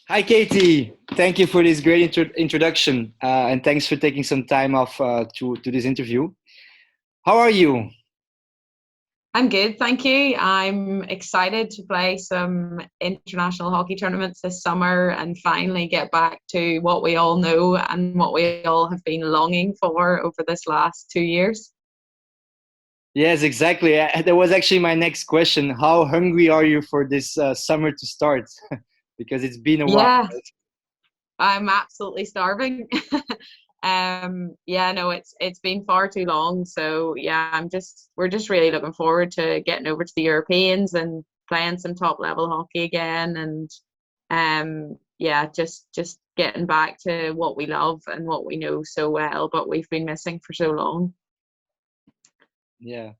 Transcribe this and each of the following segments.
Hi, Katie. Thank you for this great introduction, and thanks for taking some time off to this interview. How are you? I'm good, thank you. I'm excited to play some international hockey tournaments this summer and finally get back to what we all know and what we all have been longing for over this last 2 years. Yes, exactly. That was actually my next question. How hungry are you for this summer to start? Because it's been a while. Yeah, I'm absolutely starving. Yeah, no, it's been far too long. So yeah, we're just really looking forward to getting over to the Europeans and playing some top level hockey again and yeah, just getting back to what we love and what we know so well, but we've been missing for so long. Yeah.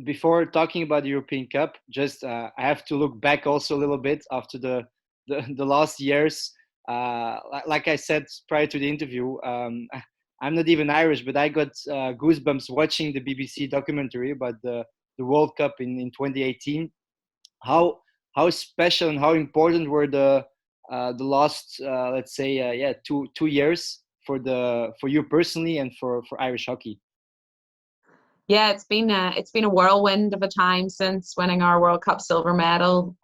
Before talking about the European Cup, just I have to look back also a little bit after the last years. Like I said prior to the interview, I'm not even Irish, but I got goosebumps watching the BBC documentary about the World Cup in 2018. How how special and how important were the last let's say yeah 2 years for you personally and for Irish hockey. Yeah, it's been a whirlwind of a time since winning our World Cup silver medal.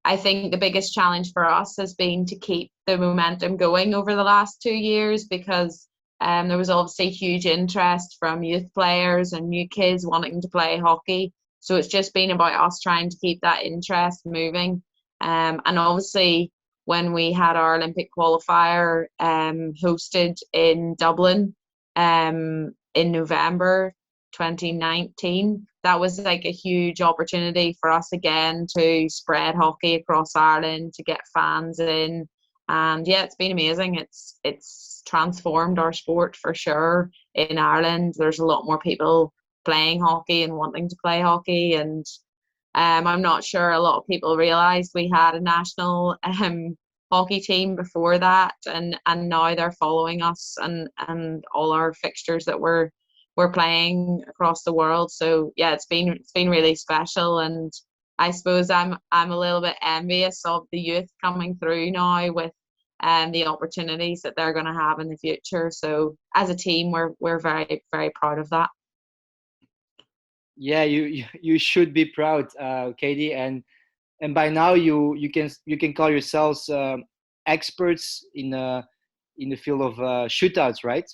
I think the biggest challenge for us has been to keep the momentum going over the last 2 years because there was obviously huge interest from youth players and new kids wanting to play hockey. So it's just been about us trying to keep that interest moving. And obviously, when we had our Olympic qualifier hosted in Dublin in November 2019. That was like a huge opportunity for us again to spread hockey across Ireland, to get fans in. And yeah, it's been amazing. It's transformed our sport for sure in Ireland. There's a lot more people playing hockey and wanting to play hockey. And I'm not sure a lot of people realised we had a national hockey team before that, and now they're following us and all our fixtures that we're playing across the world. So yeah, it's been really special, and I suppose I'm a little bit envious of the youth coming through now with the opportunities that they're going to have in the future. So as a team, we're very proud of that. Yeah, you should be proud, Katie, and by now you can call yourselves experts in the field of shootouts, right?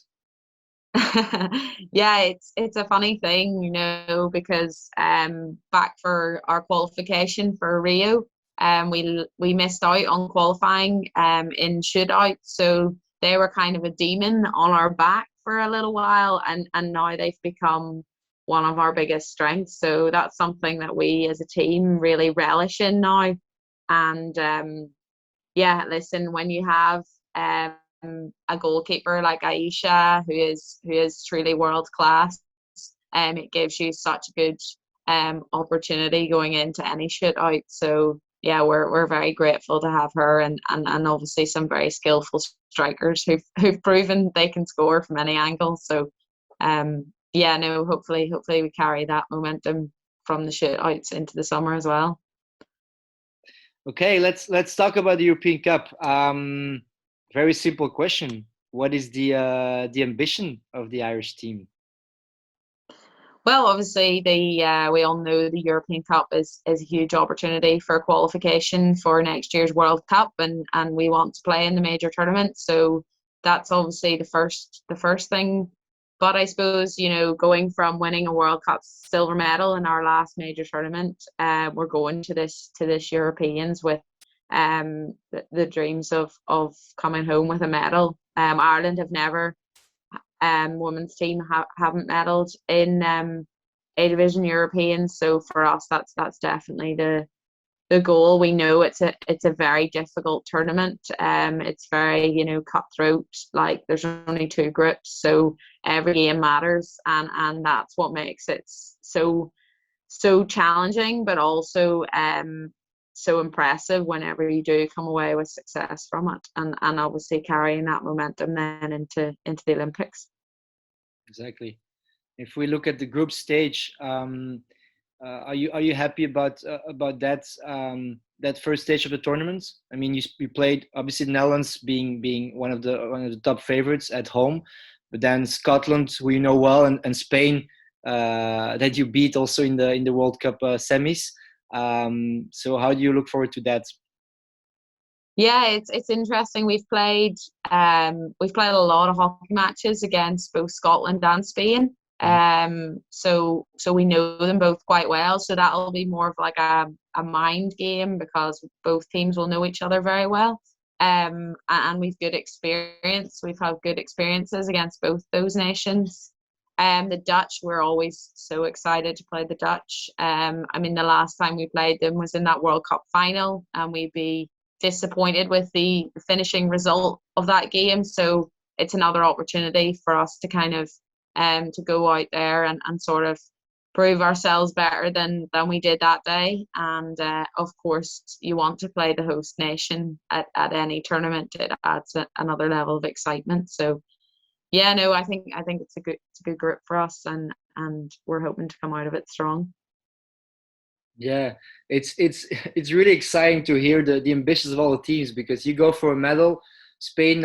Yeah, it's a funny thing, you know, because back for our qualification for Rio, we missed out on qualifying in shootout, so they were kind of a demon on our back for a little while, and now they've become one of our biggest strengths. So that's something that we as a team really relish in now. And yeah, listen, when you have a goalkeeper like Aisha, who is truly world class, it gives you such a good opportunity going into any shootout. So yeah, we're very grateful to have her and obviously some very skillful strikers who've proven they can score from any angle. So yeah, no, hopefully we carry that momentum from the shootouts into the summer as well. Okay, let's talk about the European Cup. Very simple question. What is the ambition of the Irish team? Well, obviously, the we all know the European Cup is a huge opportunity for qualification for next year's World Cup, and we want to play in the major tournaments. So that's obviously the first thing. But I suppose, you know, going from winning a World Cup silver medal in our last major tournament, we're going to this Europeans with the dreams of coming home with a medal. Ireland have never women's team haven't medalled in A Division European. So for us, that's definitely the goal. We know it's a very difficult tournament. It's very, you know, cutthroat. Like there's only two groups, so every game matters, and that's what makes it so challenging, but also so impressive whenever you do come away with success from it, and obviously carrying that momentum then into the Olympics. Exactly. If we look at the group stage, Are you happy about that first stage of the tournament? I mean, you played obviously Netherlands being one of the top favorites at home, but then Scotland, who you know well, and Spain that you beat also in the World Cup semis. So how do you look forward to that? Yeah, it's interesting. We've played a lot of hockey matches against both Scotland and Spain. So we know them both quite well. So that'll be more of like a mind game because both teams will know each other very well. And we've good experience. We've had good experiences against both those nations. The Dutch, we're always so excited to play the Dutch. I mean, the last time we played them was in that World Cup final, and we'd be disappointed with the finishing result of that game. So it's another opportunity for us to kind of to go out there and sort of prove ourselves better than we did that day. And of course, you want to play the host nation at any tournament. It adds another level of excitement. So yeah, no, I think it's a good group for us, and we're hoping to come out of it strong. Yeah, it's really exciting to hear the ambitions of all the teams because you go for a medal. Spain,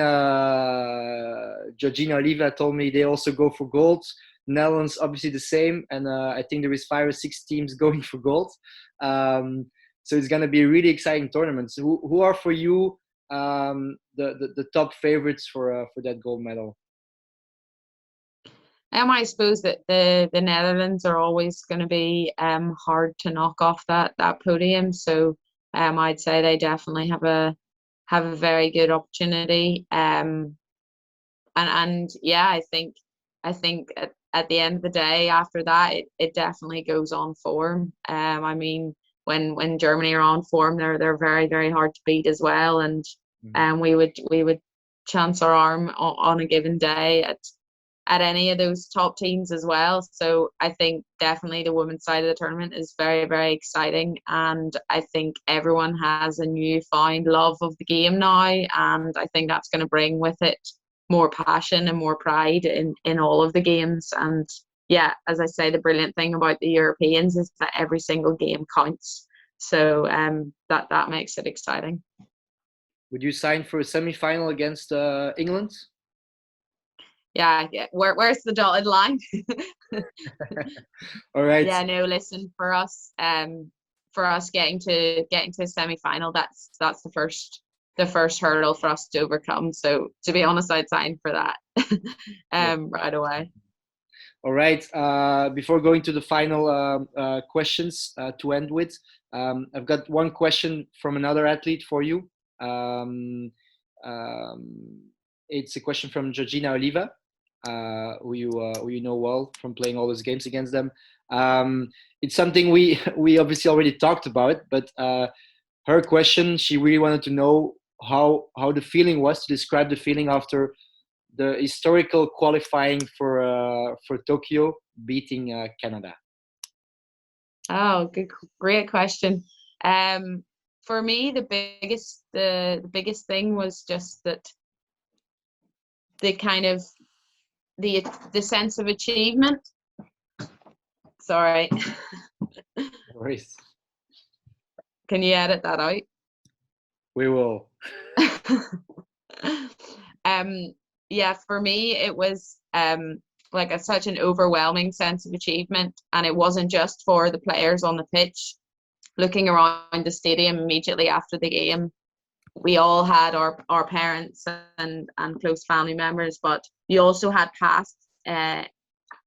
Georgina Oliva told me they also go for gold. Netherlands, obviously the same, and I think there is 5 or 6 teams going for gold. So it's gonna be a really exciting tournament. So who are for you the top favorites for that gold medal? I suppose that the Netherlands are always going to be hard to knock off that podium. So I'd say they definitely have a very good opportunity. And yeah, I think at the end of the day, after that, it definitely goes on form. I mean, when Germany are on form, they're very very hard to beat as well. And Mhm. we would chance our arm on a given day at any of those top teams as well. So I think definitely the women's side of the tournament is very, very exciting. And I think everyone has a newfound love of the game now. And I think that's going to bring with it more passion and more pride in all of the games. And yeah, as I say, the brilliant thing about the Europeans is that every single game counts. So that makes it exciting. Would you sign for a semi-final against England? Yeah, yeah. Where's the dotted line? All right. Yeah, no, listen, for us getting to a semi final, that's the first hurdle for us to overcome. So to be honest, I'd sign for that Yeah. right away. All right. Before going to the final questions to end with, I've got one question from another athlete for you. Um, um, it's a question from Georgina Oliva, who you know well from playing all those games against them. It's something we obviously already talked about, but her question, she really wanted to know how the feeling was, to describe the feeling after the historical qualifying for Tokyo, beating Canada. Oh, great question. Um, for me, the biggest thing was just that the kind of the sense of achievement. Sorry, Right. can you edit that out? We will. um yeah, for me it was like such an overwhelming sense of achievement, and it wasn't just for the players on the pitch. Looking around the stadium immediately after the game, we all had our parents and close family members, but you also had past uh,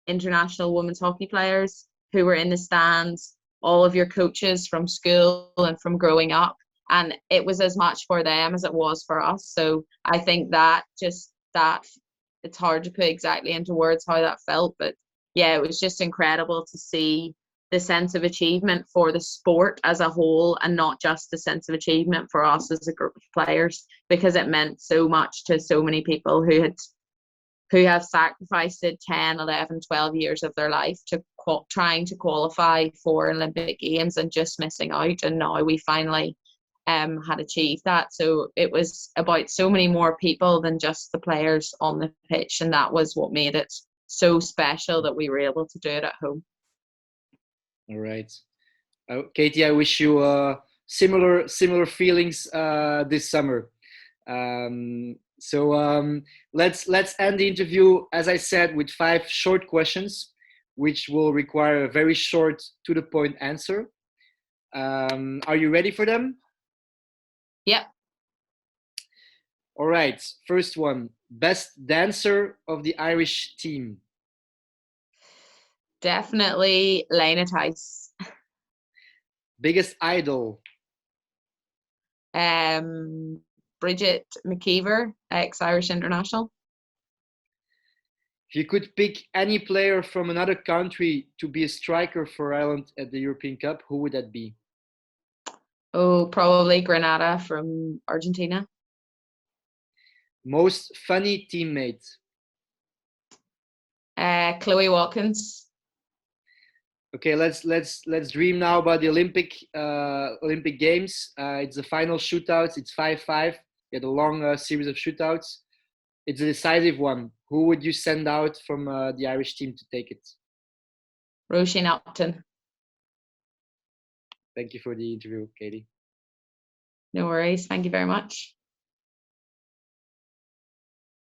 international women's hockey players who were in the stands, all of your coaches from school and from growing up. And it was as much for them as it was for us. So I think that it's hard to put exactly into words how that felt. But yeah, it was just incredible to see the sense of achievement for the sport as a whole, and not just the sense of achievement for us as a group of players, because it meant so much to so many people who have sacrificed 10, 11, 12 years of their life to trying to qualify for Olympic Games and just missing out. And now we finally had achieved that. So it was about so many more people than just the players on the pitch. And that was what made it so special that we were able to do it at home. All right. Katie, I wish you similar feelings this summer. So let's end the interview, as I said, with 5 short questions, which will require a very short, to the point answer. Are you ready for them? Yep. All right. First one: best dancer of the Irish team. Definitely Lena Tice. Biggest idol. Bridget McKeever, ex-Irish international. If you could pick any player from another country to be a striker for Ireland at the European Cup, who would that be? Oh, probably Granada from Argentina. Most funny teammate. Chloe Watkins. Okay, let's dream now about the Olympic Games. It's the final shootouts. It's 5-5. You had a long series of shootouts. It's a decisive one. Who would you send out from the Irish team to take it? Roisin Upton. Thank you for the interview, Katie. No worries. Thank you very much.